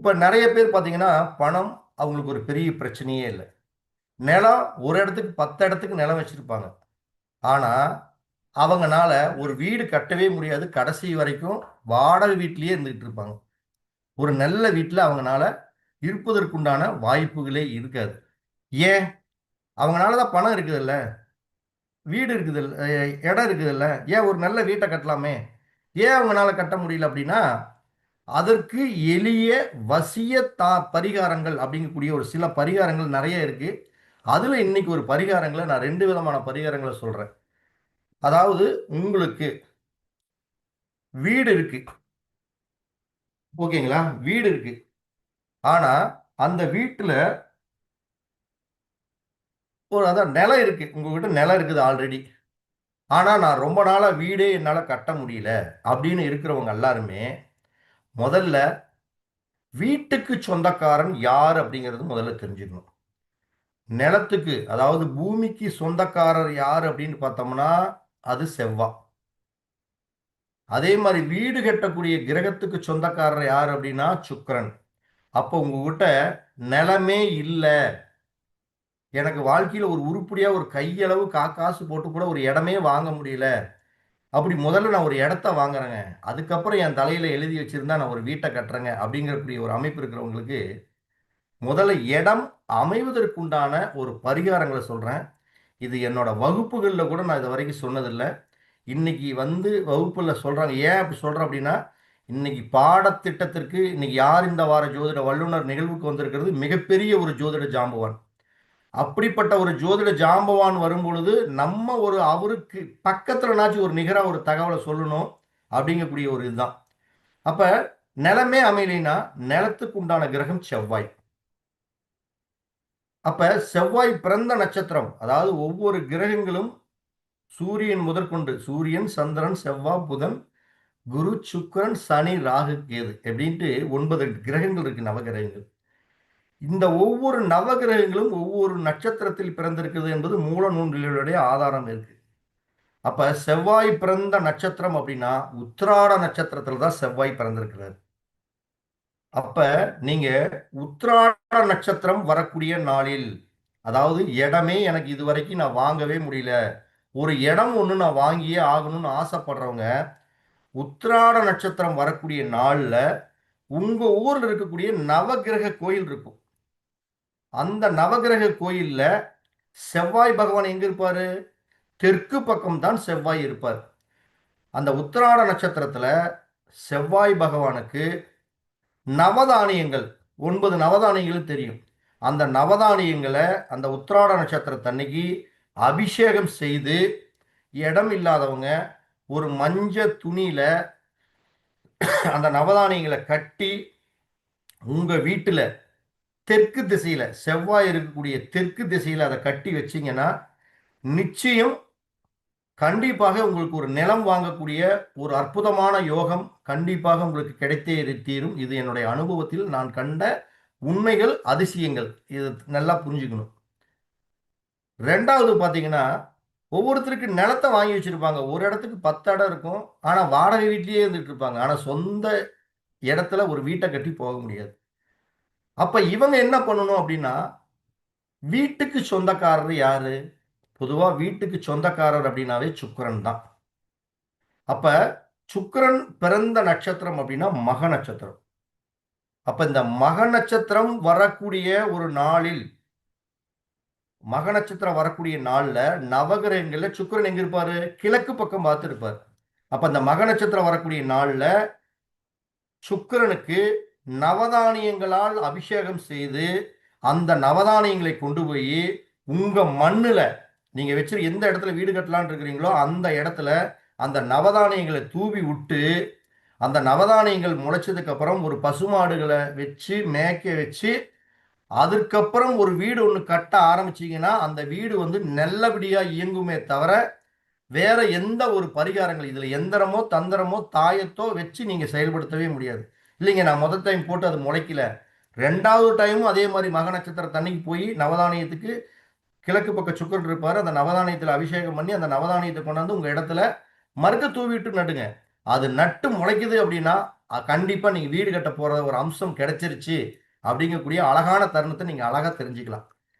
இப்ப நெறைய பேர் பார்த்தீங்கன்னா, பணம் அவங்களுக்கு ஒரு பெரிய பிரச்சனையே இல்ல. நிலம் ஒரு இடத்துக்கு 10 இடத்துக்கு நிலம் வச்சிருப்பாங்க. ஆனா, அவங்கனால ஒரு வீடு கட்டவே முடியாது. கடைசி வரைக்கும் வாடகை வீட்டிலேயே இருந்துகிட்டு இருப்பாங்க. ஒரு நல்ல வீட்ல அவங்கனால இருப்பதற்குண்டான வாய்ப்புகளே இருக்காது. ஏன்? அவங்கனால தான் பணம் இருக்குதுல்ல, வீடு இருக்குதுல்ல, இடம் இருக்குதுல்ல. ஏன் ஒரு நல்ல வீட்ட கட்டலாமே? ஏன் அவங்கனால கட்ட முடியல அப்படின்னா, அதற்கு எளிய வசிய பரிகாரங்கள் அப்படிங்கக்கூடிய ஒரு சில பரிகாரங்கள் நெறைய இருக்கு. அதுல இன்னைக்கு ஒரு பரிகாரங்கள நான் 2 விதமான பரிகாரங்கள சொல்றேன். அதாவது உங்களுக்கு வீடு இருக்கு. ஓகேங்களா? வீடு இருக்கு. ஆனா, அந்த வீட்டுல அதான் நிலம் இருக்கு. உங்ககிட்ட நிலம் இருக்குது ஆல்ரெடி. ஆனா, நான் ரொம்ப நாளா வீடே என்னால கட்ட முடியல அப்படின்னு இருக்கிறவங்க எல்லாருமே, முதல்ல வீட்டுக்கு சொந்தக்காரன் யார் அப்படிங்கிறது முதல்ல தெரிஞ்சுக்கணும். நிலத்துக்கு அதாவது பூமிக்கு சொந்தக்காரர் யார் அப்படின்னு பார்த்தோம்னா, அது செவ்வா. அதே மாரி வீடு கட்டக்கூடிய கிரகத்துக்கு சொந்தக்காரர் யார் அப்படின்னா சுக்கிரன். அப்போ உங்ககிட்ட நிலமே இல்ல. எனக்கு வாழ்க்கையில ஒரு உருப்படியா ஒரு கையளவு காசு போட்டு கூட ஒரு இடமே வாங்க முடியல. அப்படி முதல்ல நான் ஒரு இடத்த வாங்குறேங்க. அதுக்கப்புறம் என் தலையில எழுதி வச்சிருந்தா நான் ஒரு வீட்ட கட்டுறேங்க அப்படிங்கக்கூடிய ஒரு அமைப்பு இருக்கிறவங்களுக்கு, முதல்ல இடம் அமைவதற்குண்டான ஒரு பரிகாரங்கள சொல்றேன். இது என்னோட வகுப்புகள்ல கூட நான் இதுவரைக்கும் சொன்னதில்ல. இன்னைக்கு வந்து வகுப்புல சொல்றாங்க. ஏன் அப்படி சொல்றேன் அப்படின்னா, இன்னைக்கு பாடத்திட்டத்திற்கு இன்னைக்கு யார் இந்த வார ஜோதிட வல்லுனர் நிகழ்வுக்கு வந்திருக்கிறது மிகப்பெரிய ஒரு ஜோதிட ஜாம்பவான். அப்படிப்பட்ட ஒரு ஜோதிட ஜாம்பவான் வரும்பொழுது, நம்ம ஒரு அவருக்கு பக்கத்துலனாச்சும் ஒரு நிகரா ஒரு தகவல சொல்லணும் அப்படிங்கக்கூடிய ஒரு இதுதான். அப்ப நிலமே அமையலைன்னா, நிலத்துக்கு உண்டான கிரகம் செவ்வாய். அப்ப செவ்வாய் பிறந்த நட்சத்திரம், அதாவது ஒவ்வொரு கிரகங்களும் சூரியன் முதற்கொண்டு சூரியன், சந்திரன், செவ்வாய், புதன், குரு, சுக்கிரன், சனி, ராகு, கேது எப்படின்ட்டு 9 கிரகங்கள் இருக்கு நவகிரகங்கள். இந்த ஒவ்வொரு நவகிரகங்களும் ஒவ்வொரு நட்சத்திரத்தில் பிறந்திருக்கிறது என்பது மூல நூல்களுடைய ஆதாரம் இருக்கு. அப்ப செவ்வாய் பிறந்த நட்சத்திரம் அப்படின்னா உத்திராட நட்சத்திரத்துல தான் செவ்வாய் பிறந்திருக்கிறார். அப்ப நீங்க உத்திராட நட்சத்திரம் வரக்கூடிய நாளில், அதாவது இடமே எனக்கு இதுவரைக்கும் நான் வாங்கவே முடியல. ஒரு இடம் ஒண்ணு நான் வாங்கியே ஆகணும்னு ஆசைப்படுறவங்க, உத்திராட நட்சத்திரம் வரக்கூடிய நாள்ல உங்க ஊர்ல இருக்கக்கூடிய நவக்கிரக கோயில் இருக்கும். அந்த நவக்கிரக கோயில்ல செவ்வாய் பகவான் எங்க இருப்பாரு? தெற்கு பக்கம் தான் செவ்வாய் இருப்பார். அந்த உத்திராட நட்சத்திரத்துல செவ்வாய் பகவானுக்கு நவதானியங்கள் 9 நவதானியங்கள் தெரியும். அந்த நவதானியங்கள அந்த உத்திராட நட்சத்திரத்தன்னைக்கு அபிஷேகம் செய்து, இடம் இல்லாதவங்க ஒரு மஞ்ச துணியில அந்த நவதானியங்கள கட்டி, உங்க வீட்டுல தெற்கு திசையில செவ்வாய் இருக்கக்கூடிய தெற்கு திசையில அத கட்டி வச்சீங்கன்னா, நிச்சயம் கண்டிப்பாக உங்களுக்கு ஒரு நிலம் வாங்கக்கூடிய ஒரு அற்புதமான யோகம் கண்டிப்பாக உங்களுக்கு கிடைத்தே தீரும். இது என்னுடைய அனுபவத்தில் நான் கண்ட உண்மைகள், அதிசயங்கள். இது நல்லா புரிஞ்சுக்கணும். 2வது பார்த்தீங்கன்னா, ஒவ்வொருத்தருக்கு நிலத்த வாங்கி வச்சிருப்பாங்க. ஒரு இடத்துக்கு 10 இடம் இருக்கும். ஆனா வாடகை வீட்லயே இருந்துட்டு இருப்பாங்க. ஆனா சொந்த இடத்துல ஒரு வீட்ட கட்டி போக முடியாது. அப்ப இவங்க என்ன பண்ணணும் அப்படின்னா, வீட்டுக்கு சொந்தக்காரர் யாரு? பொதுவா வீட்டுக்கு சொந்தக்காரர் அப்படின்னாவே சுக்கிரன் தான். அப்ப சுக்கிரன் பிறந்த நட்சத்திரம் அப்படின்னா மக நட்சத்திரம். அப்ப இந்த மக நட்சத்திரம் வரக்கூடிய ஒரு நாளில் மக நட்சத்திரம் வரக்கூடிய நாள்ல நவகிரகங்கள்ல சுக்கிரன் எங்க இருப்பாரு? கிழக்கு பக்கம் பார்த்து இருப்பார். அப்ப அந்த மக நட்சத்திரம் வரக்கூடிய நாள்ல சுக்கிரனுக்கு நவதானியங்களால் அபிஷேகம் செய்து அந்த நவதானியங்களை கொண்டு போய் உங்க மண்ணுல நீங்க வச்சு எந்த இடத்துல வீடு கட்டலாம்னு இருக்கிறீங்களோ அந்த இடத்துல அந்த நவதானியங்களை தூவி விட்டு அந்த நவதானியங்கள் முளைச்சதுக்கு அப்புறம் ஒரு பசுமாடுகளை வச்சு மேய்க்க வச்சு அதுக்கப்புறம் ஒரு வீடு ஒன்று கட்ட ஆரம்பிச்சீங்கன்னா அந்த வீடு வந்து நல்லபடியா இயங்குமே தவிர வேற எந்த ஒரு பரிகாரங்கள் இதுல எந்திரமோ தந்திரமோ தாயத்தோ வச்சு நீங்க செயல்படுத்தவே முடியாது. இல்லைங்க நான் முதல் டைம் போட்டு அது முளைக்கல, 2வது டைமும் அதே மாதிரி மக நட்சத்திர தண்ணிக்கு போய் நவதானியத்துக்கு கிழக்கு பக்கம் சுக்கரன் இருப்பாரு, அந்த நவதானியத்தில் அபிஷேகம் பண்ணி அந்த நவதானியத்தை கொண்டாந்து உங்க இடத்துல மறுக்க தூவிட்டு நட்டுங்க. அது நட்டு முளைக்குது அப்படின்னா கண்டிப்பா நீங்க வீடு கட்ட போற ஒரு அம்சம் கிடைச்சிருச்சு அப்படிங்கக்கூடிய அழகான தருணத்தை நீங்க அழகா தெரிஞ்சுக்கலாம்.